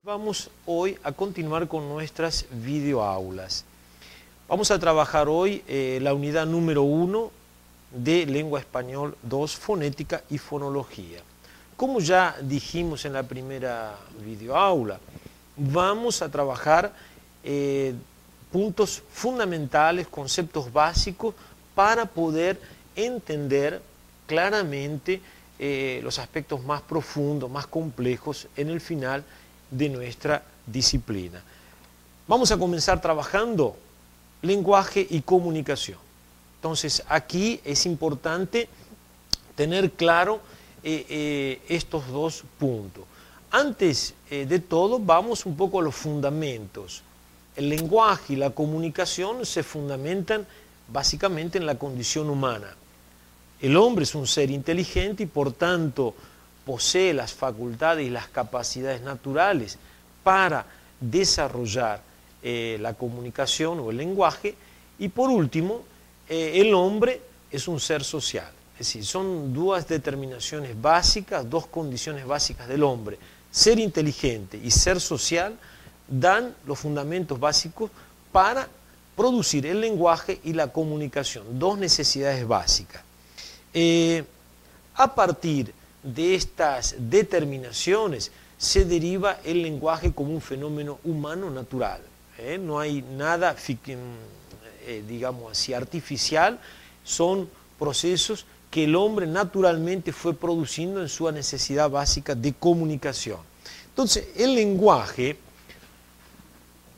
Vamos hoy a continuar con nuestras videoaulas. Vamos a trabajar hoy la unidad número 1 de Lengua Español 2, Fonética y Fonología. Como ya dijimos en la primera videoaula, vamos a trabajar puntos fundamentales, conceptos básicos para poder entender claramente los aspectos más profundos, más complejos en el final de nuestra disciplina. Vamos a comenzar trabajando lenguaje y comunicación. Entonces, aquí es importante tener claro estos dos puntos. Antes de todo, vamos un poco a los fundamentos. El lenguaje y la comunicación se fundamentan básicamente en la condición humana. El hombre es un ser inteligente y por tanto posee las facultades y las capacidades naturales para desarrollar la comunicación o el lenguaje. Y por último, el hombre es un ser social. Es decir, son dos determinaciones básicas, dos condiciones básicas del hombre. Ser inteligente y ser social dan los fundamentos básicos para producir el lenguaje y la comunicación, dos necesidades básicas. A partir de estas determinaciones se deriva el lenguaje como un fenómeno humano natural. No hay nada, digamos así, artificial, son procesos que el hombre naturalmente fue produciendo en su necesidad básica de comunicación. Entonces, el lenguaje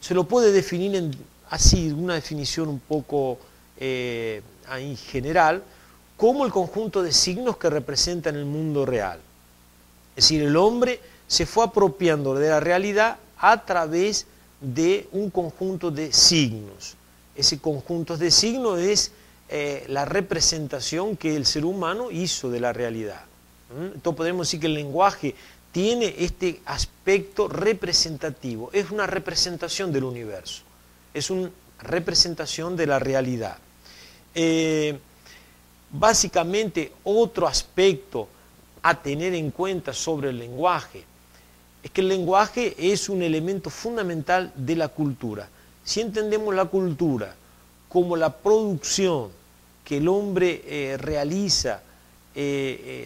se lo puede definir así, una definición un poco ahí general, como el conjunto de signos que representan el mundo real. Es decir, el hombre se fue apropiando de la realidad a través de un conjunto de signos. Ese conjunto de signos es la representación que el ser humano hizo de la realidad. Entonces podemos decir que el lenguaje tiene este aspecto representativo, es una representación del universo, es una representación de la realidad. Básicamente, otro aspecto a tener en cuenta sobre el lenguaje es que el lenguaje es un elemento fundamental de la cultura. Si entendemos la cultura como la producción que el hombre realiza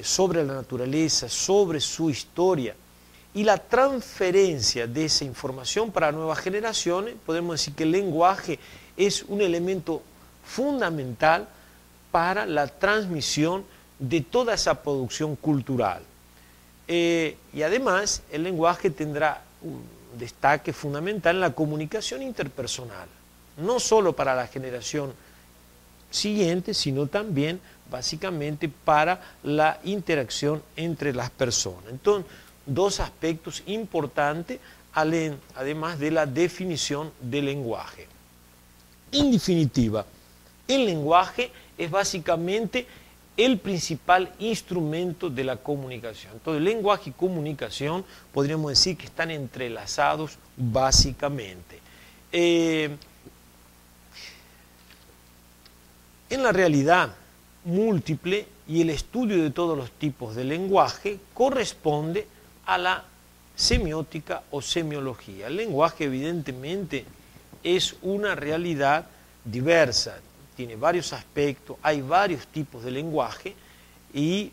sobre la naturaleza, sobre su historia, y la transferencia de esa información para nuevas generaciones, podemos decir que el lenguaje es un elemento fundamental para la transmisión de toda esa producción cultural. Y además el lenguaje tendrá un destaque fundamental en la comunicación interpersonal, no solo para la generación siguiente, sino también básicamente para la interacción entre las personas. Entonces, dos aspectos importantes, además de la definición del lenguaje. En definitiva, el lenguaje es básicamente el principal instrumento de la comunicación. Entonces, lenguaje y comunicación podríamos decir que están entrelazados básicamente. En la realidad múltiple y el estudio de todos los tipos de lenguaje corresponde a la semiótica o semiología. El lenguaje evidentemente es una realidad diversa, tiene varios aspectos, hay varios tipos de lenguaje y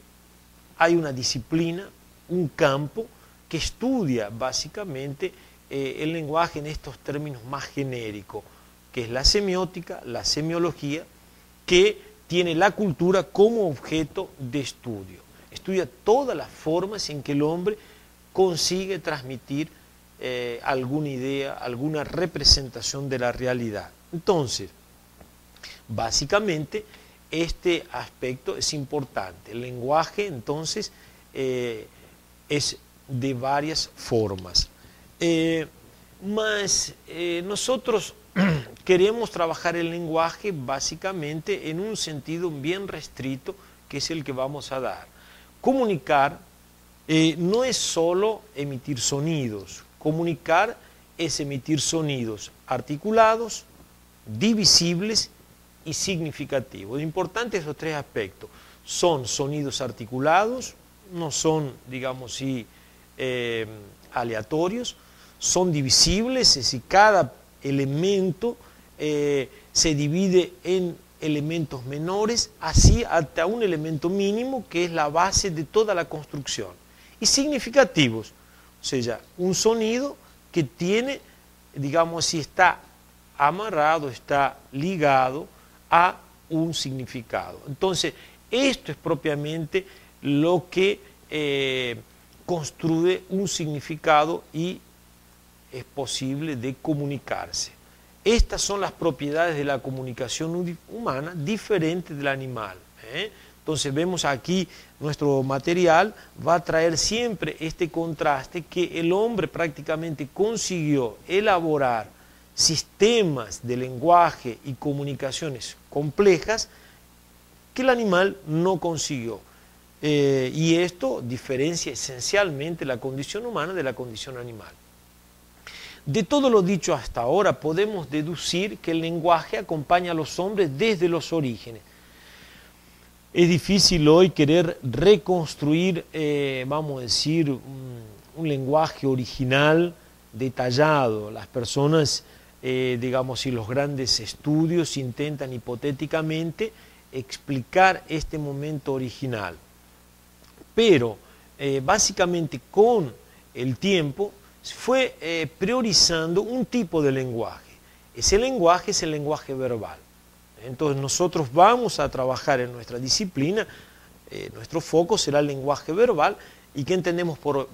hay una disciplina, un campo que estudia básicamente el lenguaje en estos términos más genéricos, que es la semiótica, la semiología, que tiene la cultura como objeto de estudio. Estudia todas las formas en que el hombre consigue transmitir alguna idea, alguna representación de la realidad. Entonces, básicamente, este aspecto es importante. El lenguaje, entonces, es de varias formas. Nosotros queremos trabajar el lenguaje básicamente en un sentido bien restrito, que es el que vamos a dar. Comunicar no es solo emitir sonidos. Comunicar es emitir sonidos articulados, divisibles y significativos. Lo importante es los tres aspectos. Son sonidos articulados, no son, digamos así, aleatorios, son divisibles, es decir, cada elemento se divide en elementos menores, así hasta un elemento mínimo que es la base de toda la construcción. Y significativos, o sea, un sonido que tiene, digamos, si está amarrado, está ligado a un significado. Entonces, esto es propiamente lo que construye un significado y es posible de comunicarse. Estas son las propiedades de la comunicación humana diferentes del animal. Entonces vemos aquí nuestro material va a traer siempre este contraste que el hombre prácticamente consiguió elaborar sistemas de lenguaje y comunicaciones complejas que el animal no consiguió. Y esto diferencia esencialmente la condición humana de la condición animal. De todo lo dicho hasta ahora podemos deducir que el lenguaje acompaña a los hombres desde los orígenes. Es difícil hoy querer reconstruir, vamos a decir, un lenguaje original, detallado. Las personas, digamos, y los grandes estudios intentan hipotéticamente explicar este momento original. Pero, básicamente con el tiempo, fue priorizando un tipo de lenguaje. Ese lenguaje es el lenguaje verbal. Entonces nosotros vamos a trabajar en nuestra disciplina, nuestro foco será el lenguaje verbal, y ¿qué entendemos por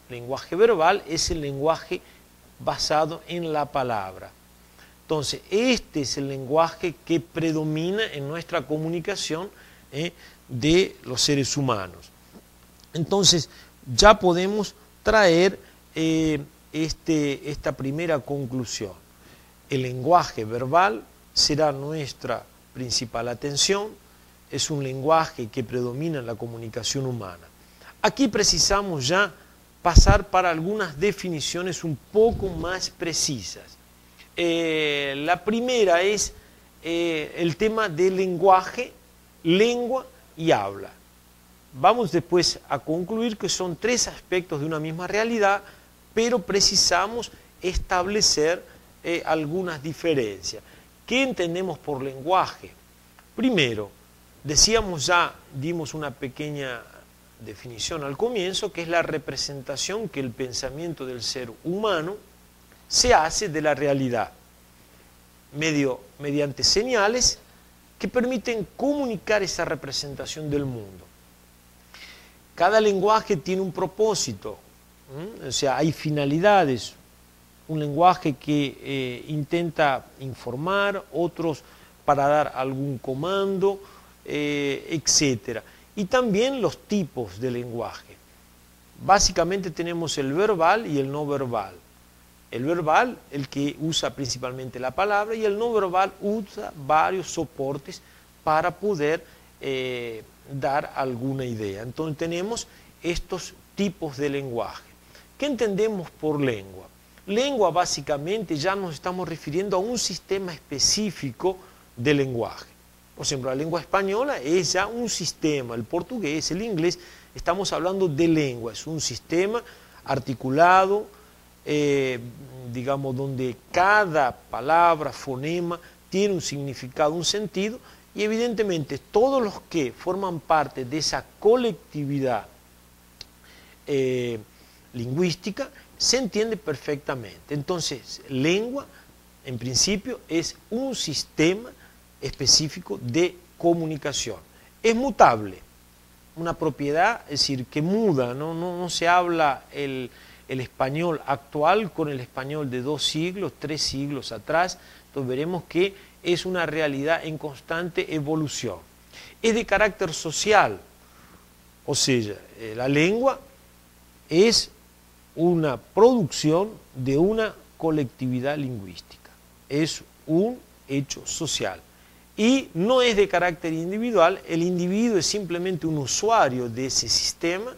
lenguaje verbal? Es el lenguaje basado en la palabra. Entonces este es el lenguaje que predomina en nuestra comunicación de los seres humanos. Entonces ya podemos traer esta primera conclusión. El lenguaje verbal será nuestra principal atención, es un lenguaje que predomina en la comunicación humana. Aquí precisamos ya pasar para algunas definiciones un poco más precisas. La primera es el tema del lenguaje, lengua y habla. Vamos después a concluir que son tres aspectos de una misma realidad, pero precisamos establecer algunas diferencias. ¿Qué entendemos por lenguaje? Primero, decíamos ya, dimos una pequeña definición al comienzo, que es la representación que el pensamiento del ser humano se hace de la realidad, mediante señales que permiten comunicar esa representación del mundo. Cada lenguaje tiene un propósito, o sea, hay finalidades. Un lenguaje que intenta informar, otros para dar algún comando, etc. Y también los tipos de lenguaje. Básicamente tenemos el verbal y el no verbal. El verbal, el que usa principalmente la palabra, y el no verbal usa varios soportes para poder dar alguna idea. Entonces tenemos estos tipos de lenguaje. ¿Qué entendemos por lengua? Lengua básicamente ya nos estamos refiriendo a un sistema específico de lenguaje. Por ejemplo, la lengua española es ya un sistema, el portugués, el inglés, estamos hablando de lengua, es un sistema articulado, digamos, donde cada palabra, fonema, tiene un significado, un sentido, y evidentemente todos los que forman parte de esa colectividad lingüística se entiende perfectamente. Entonces, lengua, en principio, es un sistema específico de comunicación. Es mutable, una propiedad, es decir, que muda, no se habla el español actual con el español de 2 siglos, 3 siglos atrás. Entonces veremos que es una realidad en constante evolución. Es de carácter social, o sea, la lengua es una producción de una colectividad lingüística, es un hecho social y no es de carácter individual. El individuo es simplemente un usuario de ese sistema,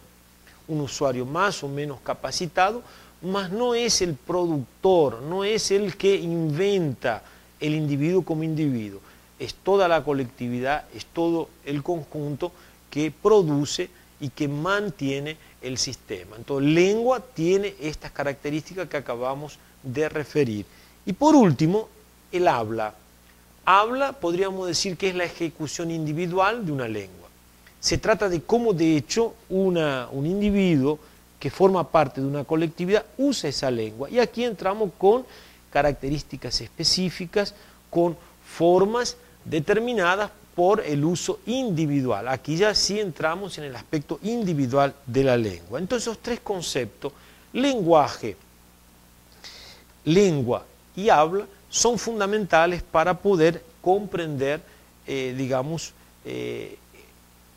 un usuario más o menos capacitado, mas no es el productor, no es el que inventa el individuo como individuo, es toda la colectividad, es todo el conjunto que produce y que mantiene el sistema. Entonces, lengua tiene estas características que acabamos de referir. Y por último, el habla. Habla, podríamos decir que es la ejecución individual de una lengua. Se trata de cómo, de hecho, un individuo que forma parte de una colectividad usa esa lengua. Y aquí entramos con características específicas, con formas determinadas por el uso individual. Aquí ya sí entramos en el aspecto individual de la lengua. Entonces, esos tres conceptos, lenguaje, lengua y habla, son fundamentales para poder comprender, digamos,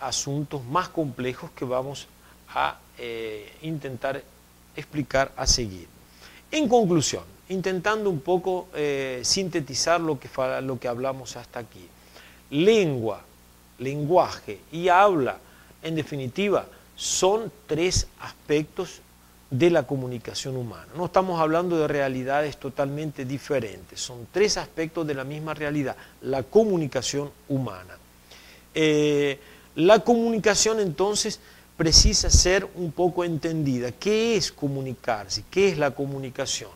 asuntos más complejos que vamos a intentar explicar a seguir. En conclusión, intentando un poco sintetizar lo que hablamos hasta aquí. Lengua, lenguaje y habla, en definitiva, son tres aspectos de la comunicación humana. No estamos hablando de realidades totalmente diferentes, son tres aspectos de la misma realidad, la comunicación humana. La comunicación entonces precisa ser un poco entendida. ¿Qué es comunicarse? ¿Qué es la comunicación?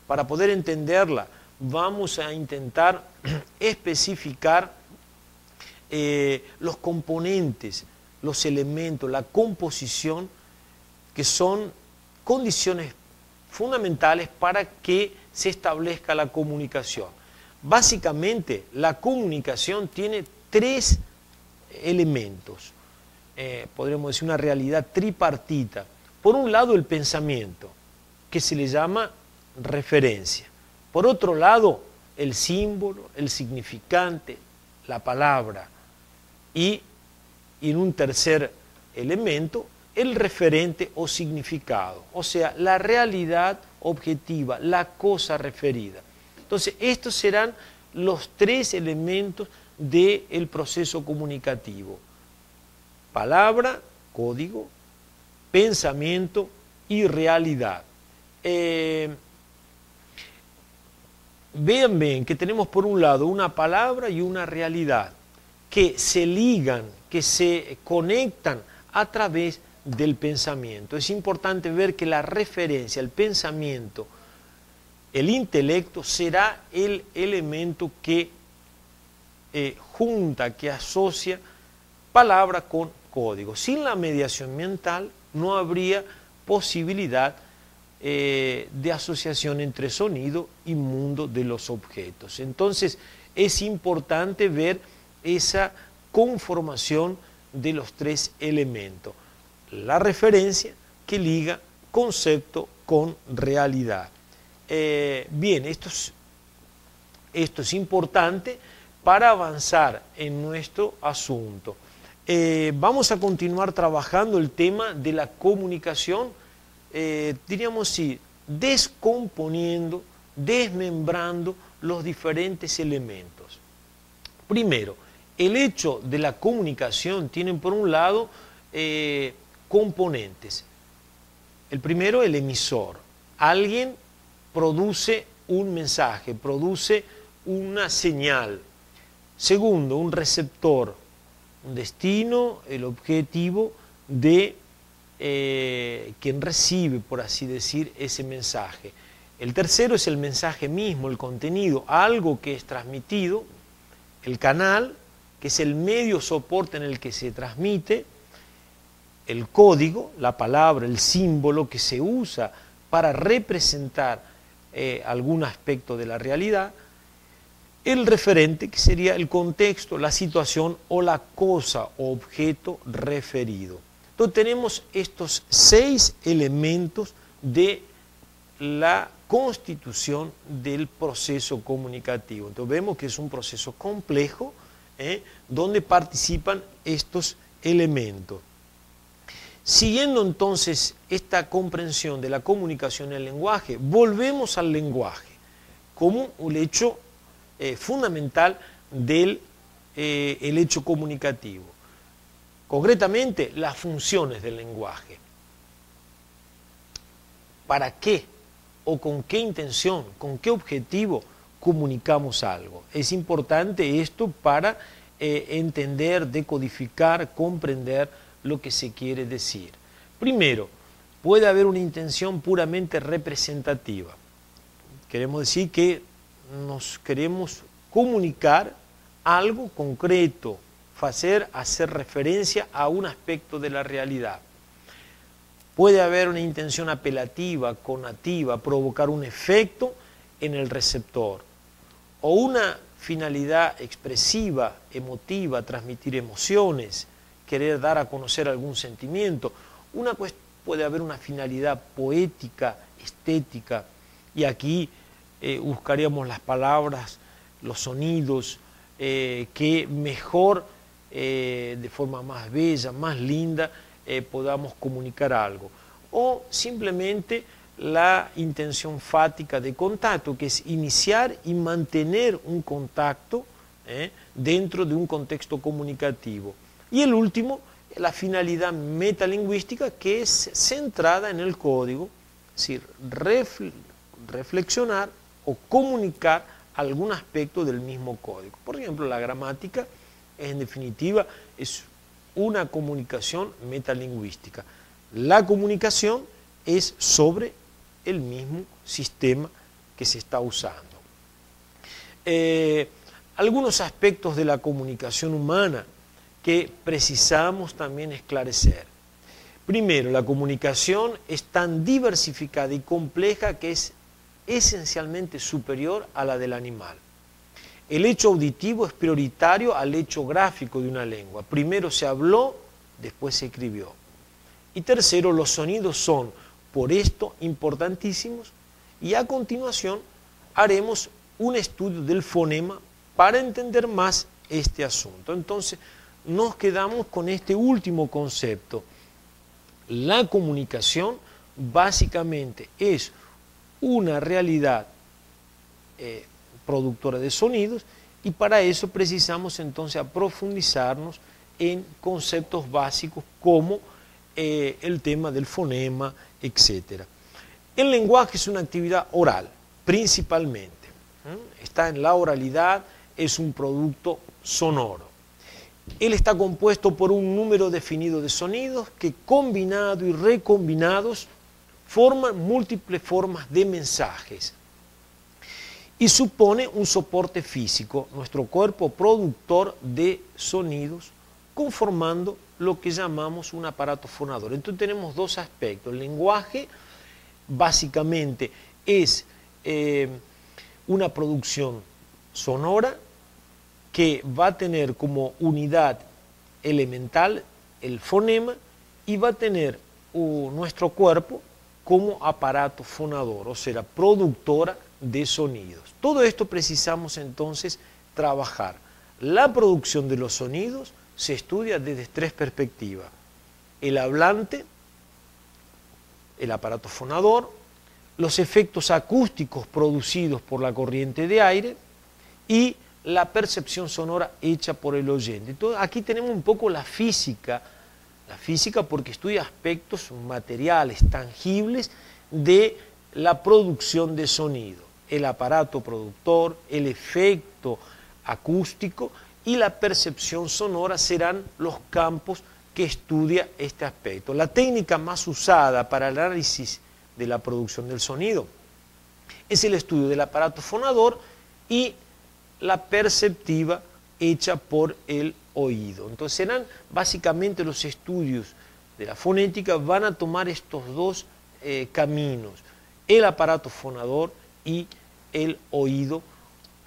Para poder entenderla, vamos a intentar especificar los componentes, los elementos, la composición, que son condiciones fundamentales para que se establezca la comunicación. Básicamente, la comunicación tiene tres elementos, podríamos decir una realidad tripartita. Por un lado, el pensamiento, que se le llama referencia. Por otro lado, el símbolo, el significante, la palabra. Y en un tercer elemento, el referente o significado, o sea, la realidad objetiva, la cosa referida. Entonces, estos serán los tres elementos del proceso comunicativo: palabra, código, pensamiento y realidad. Vean bien que tenemos por un lado una palabra y una realidad que se ligan, que se conectan a través del pensamiento. Es importante ver que la referencia, el pensamiento, el intelecto será el elemento que junta, que asocia palabra con código. Sin la mediación mental no habría posibilidad de asociación entre sonido y mundo de los objetos. Entonces es importante ver esa conformación de los tres elementos. La referencia que liga concepto con realidad. Bien, esto es importante para avanzar en nuestro asunto. Vamos a continuar trabajando el tema de la comunicación, diríamos así, descomponiendo, desmembrando los diferentes elementos. Primero, el hecho de la comunicación tiene por un lado componentes. El primero, el emisor. Alguien produce un mensaje, produce una señal. Segundo, un receptor, un destino, el objetivo de quien recibe, por así decir, ese mensaje. El tercero es el mensaje mismo, el contenido, algo que es transmitido, el canal, que es el medio soporte en el que se transmite, el código, la palabra, el símbolo que se usa para representar algún aspecto de la realidad, el referente, que sería el contexto, la situación o la cosa o objeto referido. Entonces tenemos estos 6 elementos de la constitución del proceso comunicativo. Entonces vemos que es un proceso complejo, donde participan estos elementos. Siguiendo entonces esta comprensión de la comunicación en el lenguaje, volvemos al lenguaje como un hecho fundamental del el hecho comunicativo. Concretamente, las funciones del lenguaje. ¿Para qué o con qué intención, con qué objetivo comunicamos algo? Es importante esto para entender, decodificar, comprender lo que se quiere decir. Primero, puede haber una intención puramente representativa. Queremos decir que nos queremos comunicar algo concreto, hacer referencia a un aspecto de la realidad. Puede haber una intención apelativa, conativa, provocar un efecto en el receptor, o una finalidad expresiva, emotiva, transmitir emociones, querer dar a conocer algún sentimiento. Puede haber una finalidad poética, estética, y aquí buscaríamos las palabras, los sonidos, que mejor, de forma más bella, más linda, podamos comunicar algo. O simplemente la intención fática de contacto, que es iniciar y mantener un contacto dentro de un contexto comunicativo. Y el último, la finalidad metalingüística, que es centrada en el código, es decir, reflexionar o comunicar algún aspecto del mismo código. Por ejemplo, la gramática, en definitiva, es una comunicación metalingüística. La comunicación es sobre el mismo sistema que se está usando. Algunos aspectos de la comunicación humana que precisamos también esclarecer. Primero, la comunicación es tan diversificada y compleja que es esencialmente superior a la del animal. El hecho auditivo es prioritario al hecho gráfico de una lengua. Primero se habló, después se escribió. Y tercero, los sonidos son, por esto, importantísimos, y a continuación haremos un estudio del fonema para entender más este asunto. Entonces, nos quedamos con este último concepto. La comunicación básicamente es una realidad productora de sonidos, y para eso precisamos entonces profundizarnos en conceptos básicos como el tema del fonema, etc. El lenguaje es una actividad oral, principalmente. Está en la oralidad, es un producto sonoro. Él está compuesto por un número definido de sonidos que, combinados y recombinados, forman múltiples formas de mensajes. Y supone un soporte físico, nuestro cuerpo productor de sonidos, conformando lo que llamamos un aparato fonador. Entonces tenemos dos aspectos. El lenguaje básicamente es una producción sonora que va a tener como unidad elemental el fonema, y va a tener nuestro cuerpo como aparato fonador, o sea, productora de sonidos. Todo esto precisamos entonces trabajar. La producción de los sonidos se estudia desde tres perspectivas: el hablante, el aparato fonador, los efectos acústicos producidos por la corriente de aire y la percepción sonora hecha por el oyente. Entonces, aquí tenemos un poco la física porque estudia aspectos materiales, tangibles de la producción de sonido. El aparato productor, el efecto acústico y la percepción sonora serán los campos que estudia este aspecto. La técnica más usada para el análisis de la producción del sonido es el estudio del aparato fonador y la perceptiva hecha por el oído. Entonces serán básicamente los estudios de la fonética, van a tomar estos dos caminos: el aparato fonador y el oído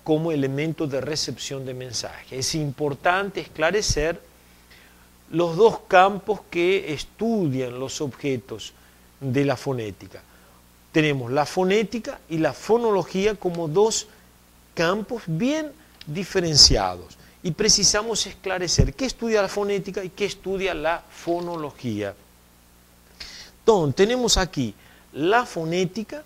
como elemento de recepción de mensajes. Es importante esclarecer los dos campos que estudian los objetos de la fonética. Tenemos la fonética y la fonología como dos campos bien diferenciados, y precisamos esclarecer qué estudia la fonética y qué estudia la fonología. Entonces, tenemos aquí la fonética,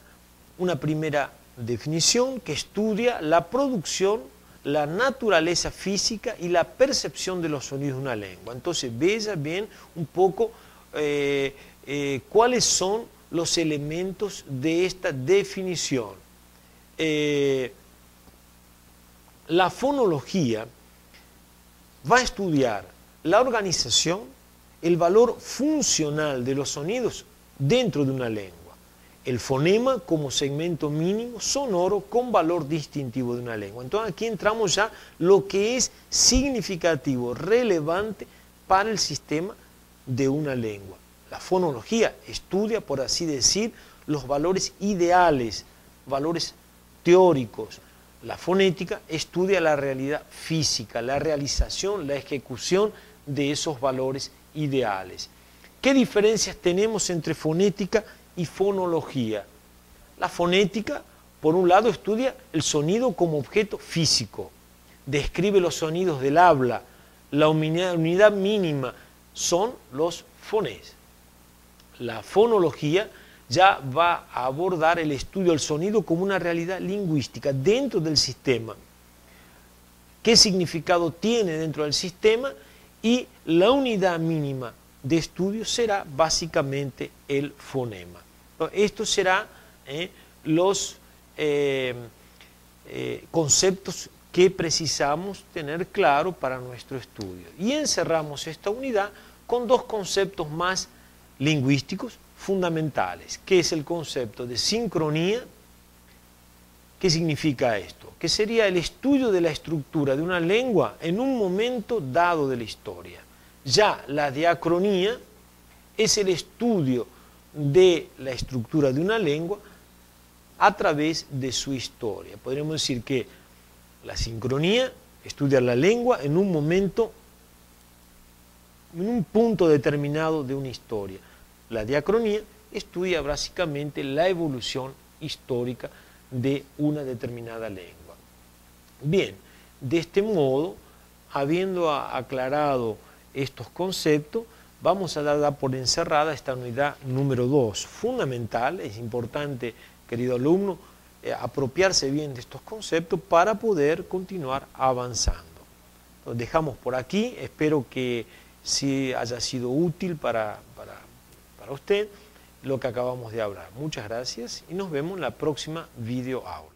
una primera definición que estudia la producción, la naturaleza física y la percepción de los sonidos de una lengua. Entonces, vea bien un poco cuáles son los elementos de esta definición. La fonología va a estudiar la organización, el valor funcional de los sonidos dentro de una lengua. El fonema como segmento mínimo sonoro con valor distintivo de una lengua. Entonces aquí entramos ya lo que es significativo, relevante para el sistema de una lengua. La fonología estudia, por así decir, los valores ideales, valores teóricos. La fonética estudia la realidad física, la realización, la ejecución de esos valores ideales. ¿Qué diferencias tenemos entre fonética y fonología? La fonética, por un lado, estudia el sonido como objeto físico, describe los sonidos del habla, la unidad mínima son los fonés. La fonología ya va a abordar el estudio del sonido como una realidad lingüística dentro del sistema. ¿Qué significado tiene dentro del sistema? Y la unidad mínima de estudio será básicamente el fonema. Estos serán los conceptos que precisamos tener claro para nuestro estudio. Y encerramos esta unidad con dos conceptos más lingüísticos fundamentales, que es el concepto de sincronía. ¿Qué significa esto? Que sería el estudio de la estructura de una lengua en un momento dado de la historia. Ya la diacronía es el estudio de la estructura de una lengua a través de su historia. Podríamos decir que la sincronía estudia la lengua en un momento, en un punto determinado de una historia. La diacronía estudia básicamente la evolución histórica de una determinada lengua. Bien, de este modo, habiendo aclarado estos conceptos, vamos a dar por encerrada esta unidad número 2. Fundamental, es importante, querido alumno, apropiarse bien de estos conceptos para poder continuar avanzando. Lo dejamos por aquí, espero que sí haya sido útil para usted lo que acabamos de hablar. Muchas gracias y nos vemos en la próxima video aula.